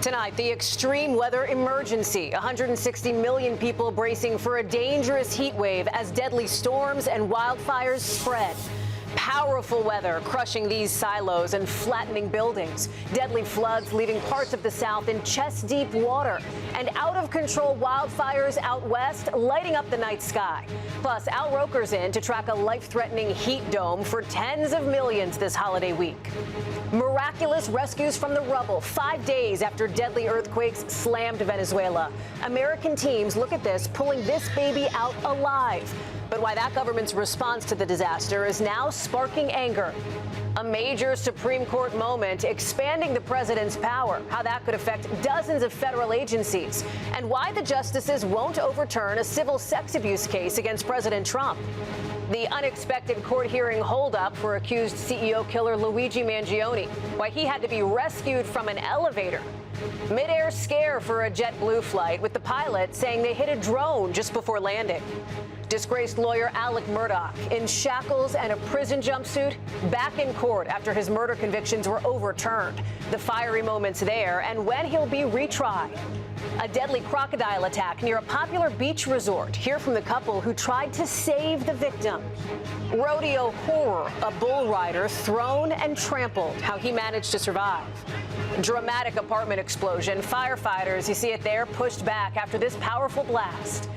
Tonight, the extreme weather emergency. 160 million people bracing for a dangerous heat wave as deadly storms and wildfires spread. Powerful weather crushing these silos and flattening buildings. Deadly floods leaving parts of the South in chest-deep water. And out-of-control wildfires out west lighting up the night sky. Plus, Al Roker's in to track a life-threatening heat dome for tens of millions this holiday week. Miraculous rescues from the rubble 5 days after deadly earthquakes slammed Venezuela. American teams, look at this, pulling this baby out alive. But why that government's response to the disaster is now sparking anger. A major Supreme Court moment expanding the president's power, how that could affect dozens of federal agencies, and why the justices won't overturn a civil sex abuse case against President Trump. The unexpected court hearing holdup for accused CEO killer Luigi Mangione, why he had to be rescued from an elevator. Mid-air scare for a JetBlue flight with the pilot saying they hit a drone just before landing. Disgraced lawyer Alec Murdaugh in shackles and a prison jumpsuit back in court after his murder convictions were overturned. The fiery moments there and when he'll be retried. A deadly crocodile attack near a popular beach resort. Hear from the couple who tried to save the victim. Rodeo horror, a bull rider thrown and trampled, how he managed to survive. Dramatic apartment explosion. Firefighters, you see it there, pushed back after this powerful blast.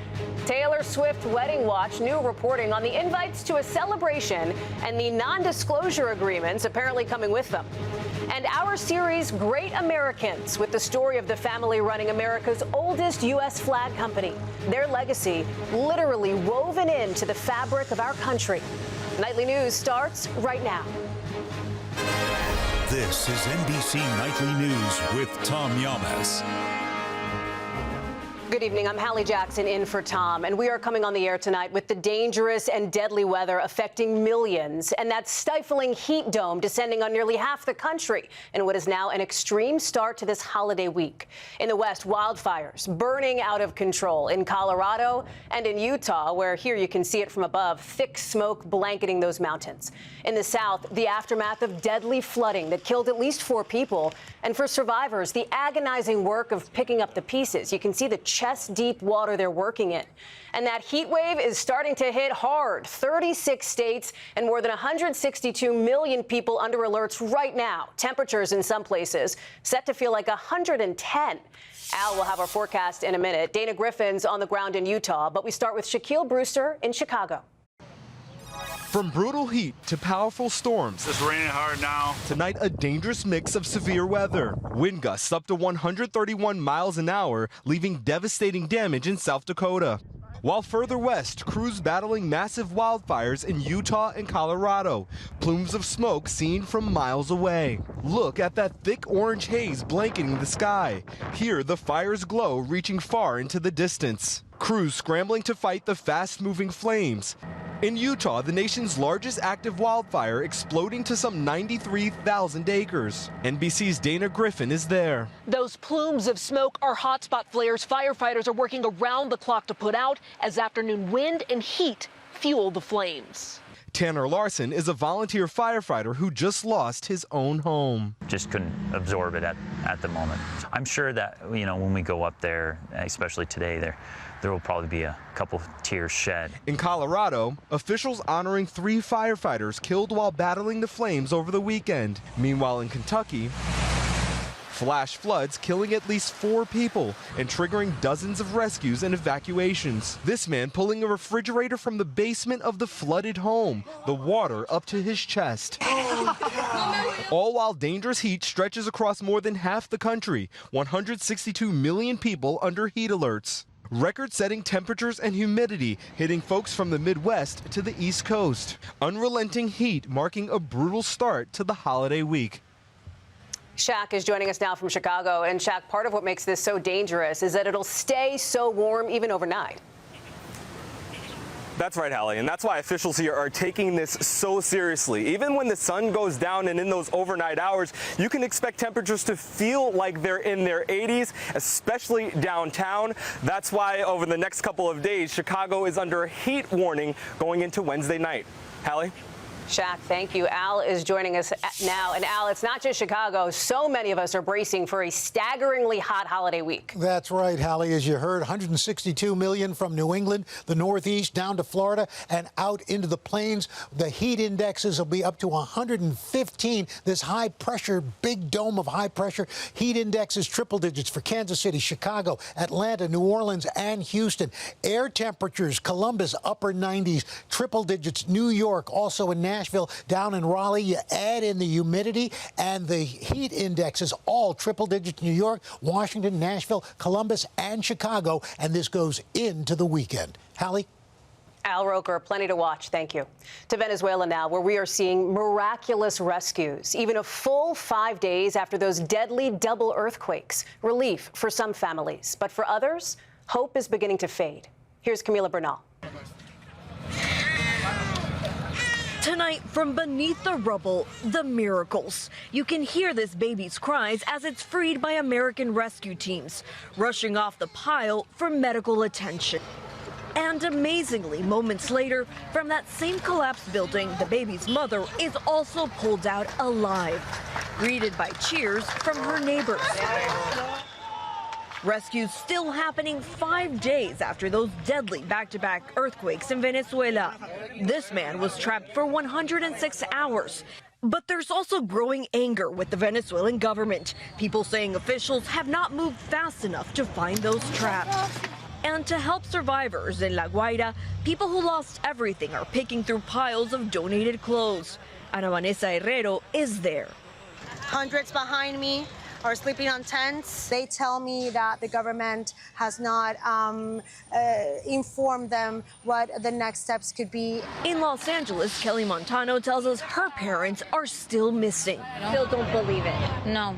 Taylor Swift wedding watch, new reporting on the invites to a celebration and the non-disclosure agreements apparently coming with them. And our series, Great Americans, with the story of the family running America's oldest U.S. flag company. Their legacy literally woven into the fabric of our country. Nightly News starts right now. This is NBC Nightly News with Tom Yamas. Good evening. I'm Hallie Jackson in for Tom, and we are coming on the air tonight with the dangerous and deadly weather affecting millions and that stifling heat dome descending on nearly half the country in what is now an extreme start to this holiday week. In the West, wildfires burning out of control in Colorado and in Utah, where here you can see it from above, thick smoke blanketing those mountains. In the South, the aftermath of deadly flooding that killed at least 4 people. And for survivors, the agonizing work of picking up the pieces. You can see the chest-deep water they're working in. And that heat wave is starting to hit hard. 36 states and more than 162 million people under alerts right now. Temperatures in some places set to feel like 110. Al will have our forecast in a minute. Dana Griffin's on the ground in Utah, but we start with Shaquille Brewster in Chicago. From brutal heat to powerful storms. It's raining hard now. Tonight, a dangerous mix of severe weather. Wind gusts up to 131 miles an hour, leaving devastating damage in South Dakota. While further west, crews battling massive wildfires in Utah and Colorado. Plumes of smoke seen from miles away. Look at that thick orange haze blanketing the sky. Here, the fires glow, reaching far into the distance. Crews scrambling to fight the fast-moving flames. In Utah, the nation's largest active wildfire exploding to some 93,000 acres. NBC's Dana Griffin is there. Those plumes of smoke are hotspot flares firefighters are working around the clock to put out as afternoon wind and heat fuel the flames. Tanner Larson is a volunteer firefighter who just lost his own home. Just couldn't absorb it at the moment. I'm sure that, when we go up there, especially today, there will probably be a couple tears shed. In Colorado, officials honoring 3 firefighters killed while battling the flames over the weekend. Meanwhile, in Kentucky, flash floods killing at least 4 people and triggering dozens of rescues and evacuations. This man pulling a refrigerator from the basement of the flooded home, the water up to his chest. All while dangerous heat stretches across more than half the country, 162 million people under heat alerts. Record-setting temperatures and humidity hitting folks from the Midwest to the East Coast. Unrelenting heat marking a brutal start to the holiday week. Shaq is joining us now from Chicago. And Shaq, part of what makes this so dangerous is that it'll stay so warm even overnight. That's right, Hallie, and that's why officials here are taking this so seriously. Even when the sun goes down and in those overnight hours, you can expect temperatures to feel like they're in their 80s, especially downtown. That's why over the next couple of days, Chicago is under a heat warning going into Wednesday night. Hallie? Shaq, thank you. Al is joining us now. And Al, it's not just Chicago. So many of us are bracing for a staggeringly hot holiday week. That's right, Hallie. As you heard, 162 million from New England, the Northeast, down to Florida, and out into the plains. The heat indexes will be up to 115. This high pressure, big dome of high pressure. Heat indexes triple digits for Kansas City, Chicago, Atlanta, New Orleans, and Houston. Air temperatures, Columbus, upper 90s, triple digits. New York, also in Nashville, down in Raleigh. You add in the humidity and the heat indexes, all triple digits. New York, Washington, Nashville, Columbus, and Chicago. And this goes into the weekend. Hallie? Al Roker, plenty to watch. Thank you. To Venezuela now, where we are seeing miraculous rescues, even a full 5 days after those deadly double earthquakes. Relief for some families, but for others, hope is beginning to fade. Here's Camila Bernal. Tonight, from beneath the rubble, the miracles. You can hear this baby's cries as it's freed by American rescue teams, rushing off the pile for medical attention. And amazingly, moments later, from that same collapsed building, the baby's mother is also pulled out alive, greeted by cheers from her neighbors. Rescues still happening 5 days after those deadly back-to-back earthquakes in Venezuela. This man was trapped for 106 hours. But there's also growing anger with the Venezuelan government. People saying officials have not moved fast enough to find those trapped. And to help survivors in La Guaira, people who lost everything are picking through piles of donated clothes. Ana Vanessa Herrero is there. Hundreds behind me are sleeping on tents. They tell me that the government has not informed them what the next steps could be. In Los Angeles, Kelly Montano tells us her parents are still missing. Still don't believe it. No,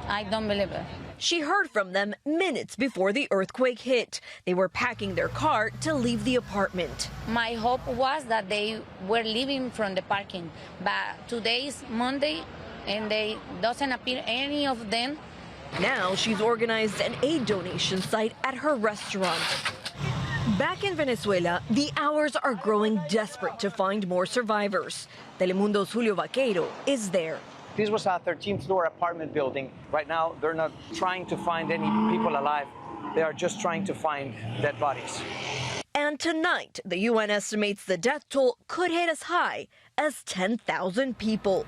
I don't believe it. She heard from them minutes before the earthquake hit. They were packing their car to leave the apartment. My hope was that they were leaving from the parking, but today's Monday, and they doesn't appear any of them. Now she's organized an aid donation site at her restaurant. Back in Venezuela, the hours are growing desperate to find more survivors. Telemundo's Julio Vaqueiro is there. This was a 13th floor apartment building. Right now, they're not trying to find any people alive. They are just trying to find dead bodies. And tonight, the UN estimates the death toll could hit as high as 10,000 people.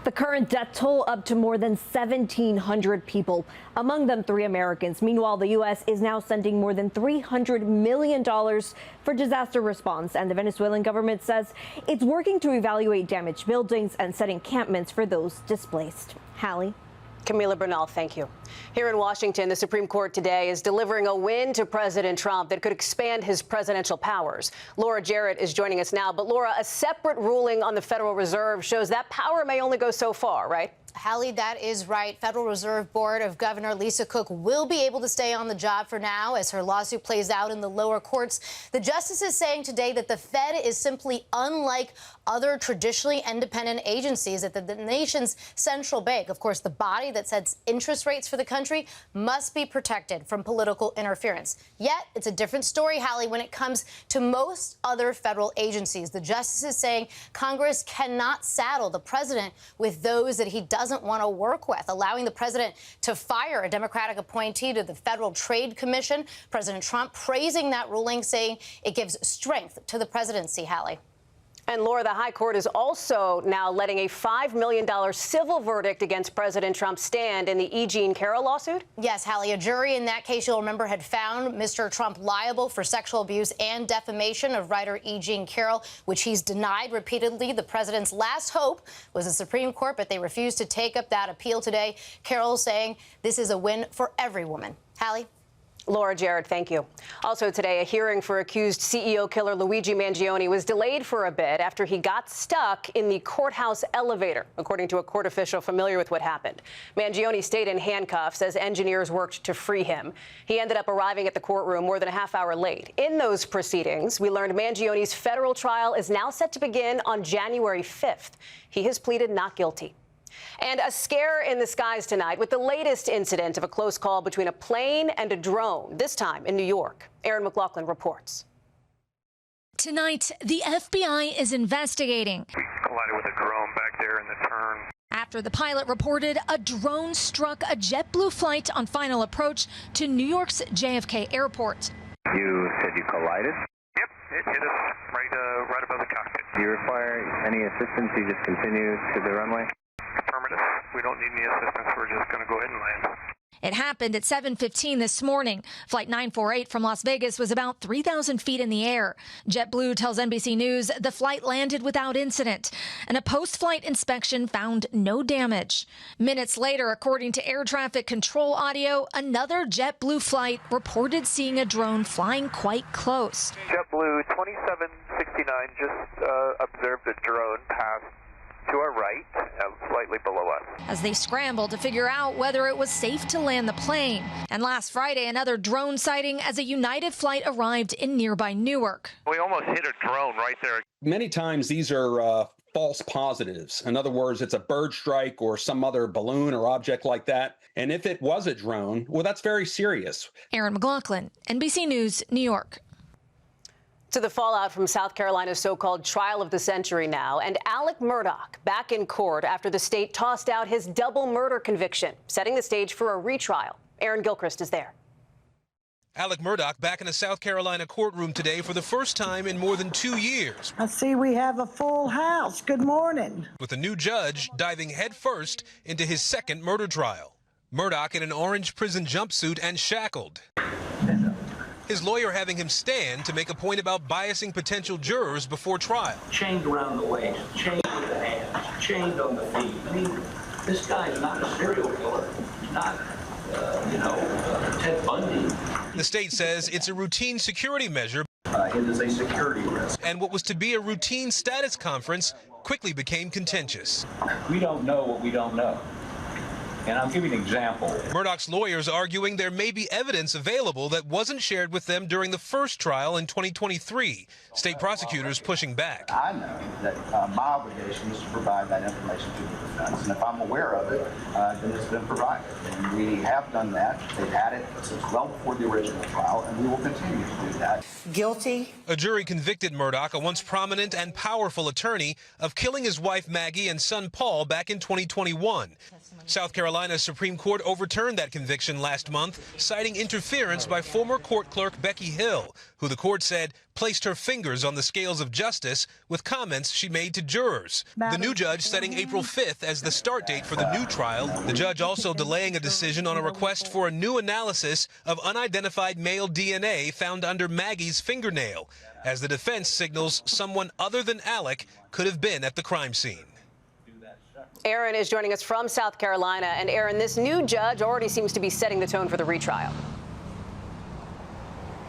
The current death toll up to more than 1,700 people, among them 3 Americans. Meanwhile, the U.S. is now sending more than $300 million for disaster response, and the Venezuelan government says it's working to evaluate damaged buildings and set encampments for those displaced. Hallie? Camila Bernal, thank you. Here in Washington, the Supreme Court today is delivering a win to President Trump that could expand his presidential powers. Laura Jarrett is joining us now. But Laura, a separate ruling on the Federal Reserve shows that power may only go so far, right? Hallie, that is right. Federal Reserve Board of Governor Lisa Cook will be able to stay on the job for now as her lawsuit plays out in the lower courts. The justice is saying today that the Fed is simply unlike other traditionally independent agencies, that the nation's central bank, of course, the body that sets interest rates for the country, must be protected from political interference. Yet, it's a different story, Hallie, when it comes to most other federal agencies. The justice is saying Congress cannot saddle the president with those that he doesn't want to work with, allowing the president to fire a Democratic appointee to the Federal Trade Commission. President Trump praising that ruling, saying it gives strength to the presidency, Hallie. And Laura, the High Court is also now letting a $5 million civil verdict against President Trump stand in the E. Jean Carroll lawsuit? Yes, Hallie. A jury in that case, you'll remember, had found Mr. Trump liable for sexual abuse and defamation of writer E. Jean Carroll, which he's denied repeatedly. The president's last hope was the Supreme Court, but they refused to take up that appeal today. Carroll saying this is a win for every woman. Hallie? Laura Jarrett, thank you. Also today, a hearing for accused CEO killer Luigi Mangione was delayed for a bit after he got stuck in the courthouse elevator, according to a court official familiar with what happened. Mangione stayed in handcuffs as engineers worked to free him. He ended up arriving at the courtroom more than a half hour late. In those proceedings, we learned Mangione's federal trial is now set to begin on January 5th. He has pleaded not guilty. And a scare in the skies tonight with the latest incident of a close call between a plane and a drone, this time in New York. Aaron McLaughlin reports. Tonight, the FBI is investigating. We collided with a drone back there in the turn. After the pilot reported a drone struck a JetBlue flight on final approach to New York's JFK airport. You said you collided? Yep, it hit us right above the cockpit. Do you require any assistance? You just continue to the runway? Affirmative. We don't need any assistance. We're just going to go ahead and land. It happened at 7:15 this morning. Flight 948 from Las Vegas was about 3,000 feet in the air. JetBlue tells NBC News the flight landed without incident, and a post-flight inspection found no damage. Minutes later, according to air traffic control audio, another JetBlue flight reported seeing a drone flying quite close. JetBlue 2769 just observed a drone pass to our right, slightly below us. As they scrambled to figure out whether it was safe to land the plane. And last Friday, another drone sighting as a United flight arrived in nearby Newark. We almost hit a drone right there. Many times these are false positives. In other words, it's a bird strike or some other balloon or object like that. And if it was a drone, well, that's very serious. Erin McLaughlin, NBC News, New York. To the fallout from South Carolina's so-called trial of the century now, and Alec Murdaugh back in court after the state tossed out his double murder conviction, setting the stage for a retrial. Aaron Gilchrist is there. Alec Murdaugh back in a South Carolina courtroom today for the first time in more than 2 years. I see we have a full house. Good morning. With a new judge diving headfirst into his second murder trial. Murdaugh in an orange prison jumpsuit and shackled. His lawyer having him stand to make a point about biasing potential jurors before trial. Chained around the waist, chained with the hands, chained on the feet. I mean, this guy's not a serial killer, not, Ted Bundy. The state says it's a routine security measure. It is a security risk. And what was to be a routine status conference quickly became contentious. We don't know what we don't know. And I'll give you an example. Murdaugh's lawyers arguing there may be evidence available that wasn't shared with them during the first trial in 2023. State prosecutors pushing back. I know that my obligation is to provide that information to the defense, and if I'm aware of it, then it's been provided. And we have done that. They've had it since well before the original trial, and we will continue to do that. Guilty. A jury convicted Murdaugh, a once prominent and powerful attorney, of killing his wife Maggie and son Paul back in 2021. South Carolina's Supreme Court overturned that conviction last month, citing interference by former court clerk Becky Hill, who the court said placed her fingers on the scales of justice with comments she made to jurors. The new judge setting April 5th as the start date for the new trial. The judge also delaying a decision on a request for a new analysis of unidentified male DNA found under Maggie's fingernail, as the defense signals someone other than Alec could have been at the crime scene. Aaron is joining us from South Carolina. And Aaron, this new judge already seems to be setting the tone for the retrial.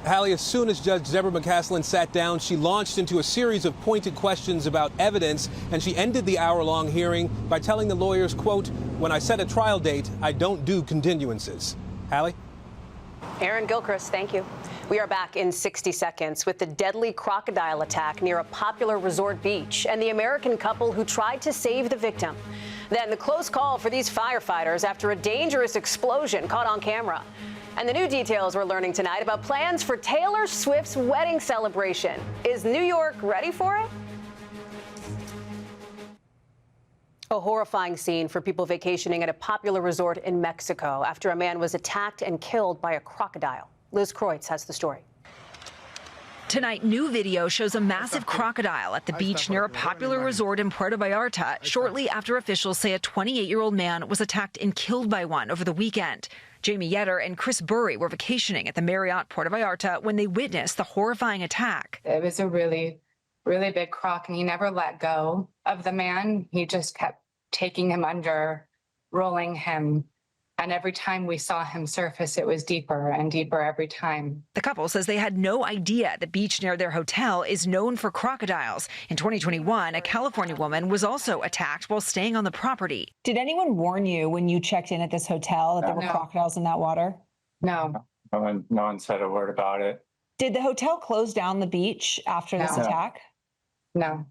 Hallie, as soon as Judge Deborah McCaslin sat down, she launched into a series of pointed questions about evidence, and she ended the hour-long hearing by telling the lawyers, quote, "When I set a trial date, I don't do continuances." Hallie? Aaron Gilchrist, thank you. We are back in 60 seconds with the deadly crocodile attack near a popular resort beach and the American couple who tried to save the victim. Then the close call for these firefighters after a dangerous explosion caught on camera. And the new details we're learning tonight about plans for Taylor Swift's wedding celebration. Is New York ready for it? A horrifying scene for people vacationing at a popular resort in Mexico after a man was attacked and killed by a crocodile. Liz Kreutz has the story. Tonight, new video shows a massive crocodile at the beach near a popular resort in Puerto Vallarta shortly after officials say a 28-year-old man was attacked and killed by one over the weekend. Jamie Yetter and Chris Burry were vacationing at the Marriott Puerto Vallarta when they witnessed the horrifying attack. It was a really big croc, and he never let go of the man. He just kept taking him under, rolling him. And every time we saw him surface, it was deeper and deeper every time. The couple says they had no idea the beach near their hotel is known for crocodiles. In 2021, a California woman was also attacked while staying on the property. Did anyone warn you when you checked in at this hotel that there were crocodiles in that water? No. No one said a word about it. Did the hotel close down the beach after this attack? No.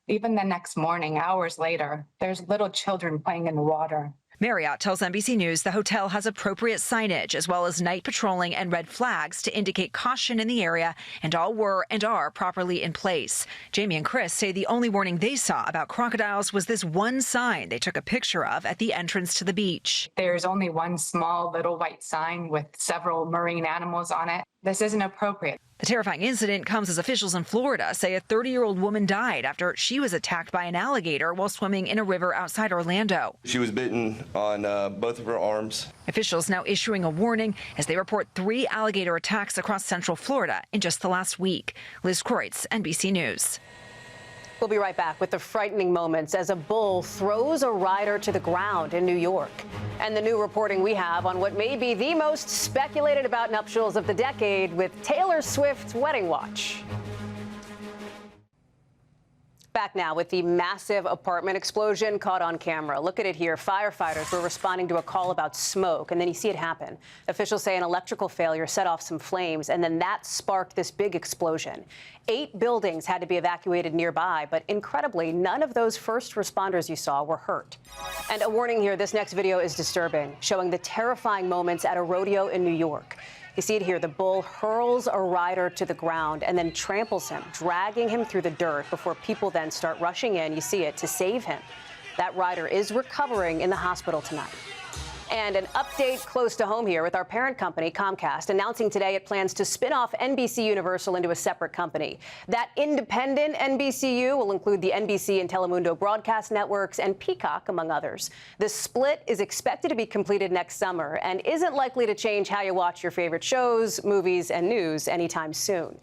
Even the next morning, hours later, there's little children playing in the water. Marriott tells NBC News the hotel has appropriate signage as well as night patrolling and red flags to indicate caution in the area, and all were and are properly in place. Jamie and Chris say the only warning they saw about crocodiles was this one sign they took a picture of at the entrance to the beach. There's only one small little white sign with several marine animals on it. This isn't appropriate. The terrifying incident comes as officials in Florida say a 30-year-old woman died after she was attacked by an alligator while swimming in a river outside Orlando. She was bitten on both of her arms. Officials now issuing a warning as they report 3 alligator attacks across central Florida in just the last week. Liz Kreutz, NBC News. We'll be right back with the frightening moments as a bull throws a rider to the ground in New York. And the new reporting we have on what may be the most speculated about nuptials of the decade with Taylor Swift's wedding watch. Back now with the massive apartment explosion caught on camera. Look at it here. Firefighters were responding to a call about smoke, and then you see it happen. Officials say an electrical failure set off some flames, and then that sparked this big explosion. 8 buildings had to be evacuated nearby, but incredibly, none of those first responders you saw were hurt. And a warning here, this next video is disturbing, showing the terrifying moments at a rodeo in New York. You see it here. The bull hurls a rider to the ground and then tramples him, dragging him through the dirt before people then start rushing in, you see it, to save him. That rider is recovering in the hospital tonight. And an update close to home here with our parent company, Comcast, announcing today it plans to spin off NBC Universal into a separate company. That independent NBCU will include the NBC and Telemundo broadcast networks and Peacock, among others. The split is expected to be completed next summer and isn't likely to change how you watch your favorite shows, movies, and news anytime soon.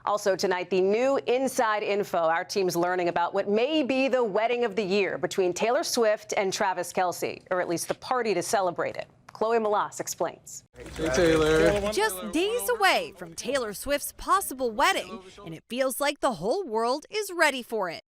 Also tonight, the new inside info. Our team's learning about what may be the wedding of the year between Taylor Swift and Travis Kelce, or at least the party to celebrate it. Chloe Malas explains. Hey, Taylor. Just days away from Taylor Swift's possible wedding, and it feels like the whole world is ready for it.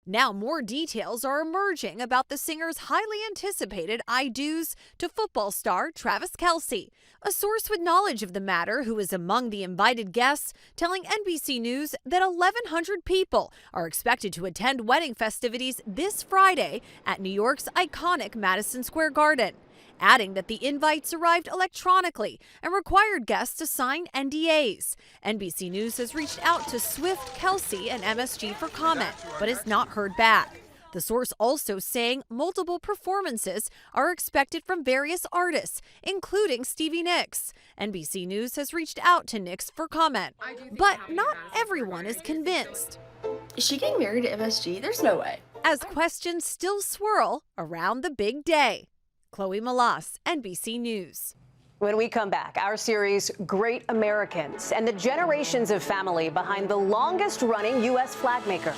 Now more details are emerging about the singer's highly anticipated I do's to football star Travis Kelce. A source with knowledge of the matter, who is among the invited guests, telling NBC News that 1,100 people are expected to attend wedding festivities this Friday at New York's iconic Madison Square Garden, adding that the invites arrived electronically and required guests to sign NDAs. NBC News has reached out to Swift, Kelce, and MSG for comment, but has not heard back. The source also saying multiple performances are expected from various artists, including Stevie Nicks. NBC News has reached out to Nicks for comment, but not everyone is convinced. Is she getting married to MSG? There's no way. As questions still swirl around the big day. Chloe Malas, NBC News. When we come back, our series, Great Americans, and the generations of family behind the longest-running U.S. flag maker.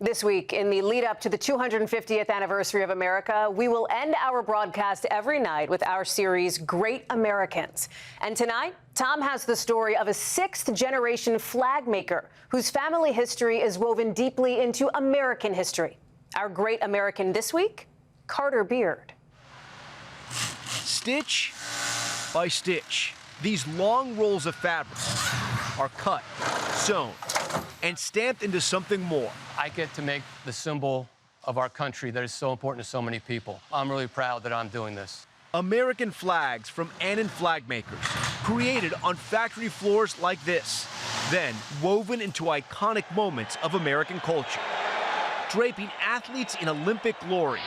This week, in the lead-up to the 250th anniversary of America, we will end our broadcast every night with our series, Great Americans. And tonight, Tom has the story of a 6th-generation flag maker whose family history is woven deeply into American history. Our Great American this week, Carter Beard. Stitch by stitch, these long rolls of fabric are cut, sewn, and stamped into something more. I get to make the symbol of our country that is so important to so many people. I'm really proud that I'm doing this. American flags from Annin Flag makers, created on factory floors like this, then woven into iconic moments of American culture, draping athletes in Olympic glory.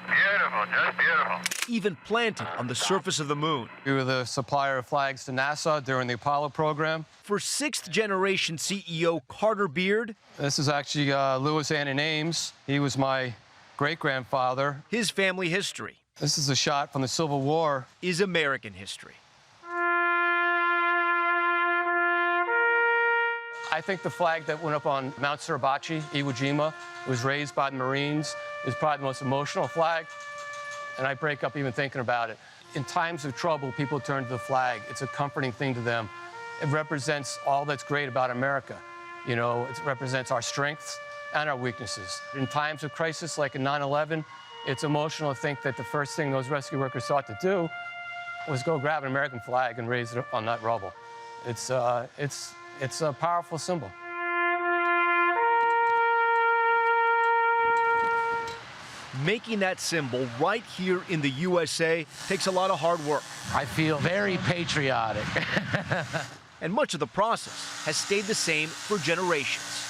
Beautiful, just beautiful. Even planted on the surface of the moon. We were the supplier of flags to NASA during the Apollo program. For 6th-generation CEO Carter Beard. This is actually Louis Annin Ames. He was my great-grandfather. His family history. This is a shot from the Civil War. Is American history. I think the flag that went up on Mount Suribachi, Iwo Jima, was raised by the Marines, is probably the most emotional flag, and I break up even thinking about it. In times of trouble, people turn to the flag. It's a comforting thing to them. It represents all that's great about America. You know, it represents our strengths and our weaknesses. In times of crisis, like in 9/11, it's emotional to think that the first thing those rescue workers sought to do was go grab an American flag and raise it on that rubble. It's a powerful symbol. Making that symbol right here in the USA takes a lot of hard work. I feel very patriotic. And much of the process has stayed the same for generations.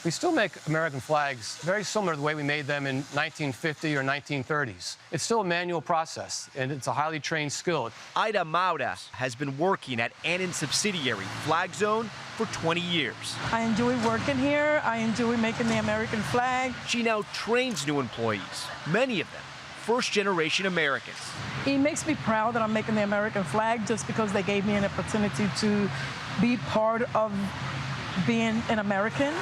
We still make American flags very similar to the way we made them in 1950 or 1930s. It's still a manual process, and it's a highly trained skill. Ida Murdaugh has been working at Annin subsidiary Flag Zone for 20 years. I enjoy working here. I enjoy making the American flag. She now trains new employees, many of them first-generation Americans. It makes me proud that I'm making the American flag just because they gave me an opportunity to be part of being an American.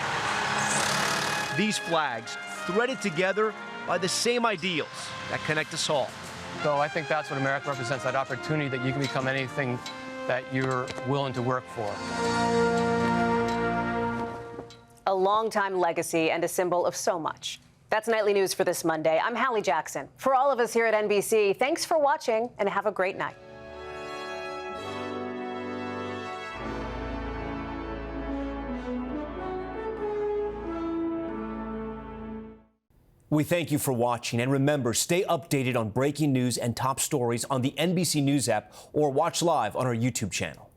These flags threaded together by the same ideals that connect us all. So I think that's what America represents, that opportunity that you can become anything that you're willing to work for. A longtime legacy and a symbol of so much. That's Nightly News for this Monday. I'm Hallie Jackson. For all of us here at NBC, thanks for watching and have a great night. We thank you for watching, and remember, stay updated on breaking news and top stories on the NBC News app or watch live on our YouTube channel.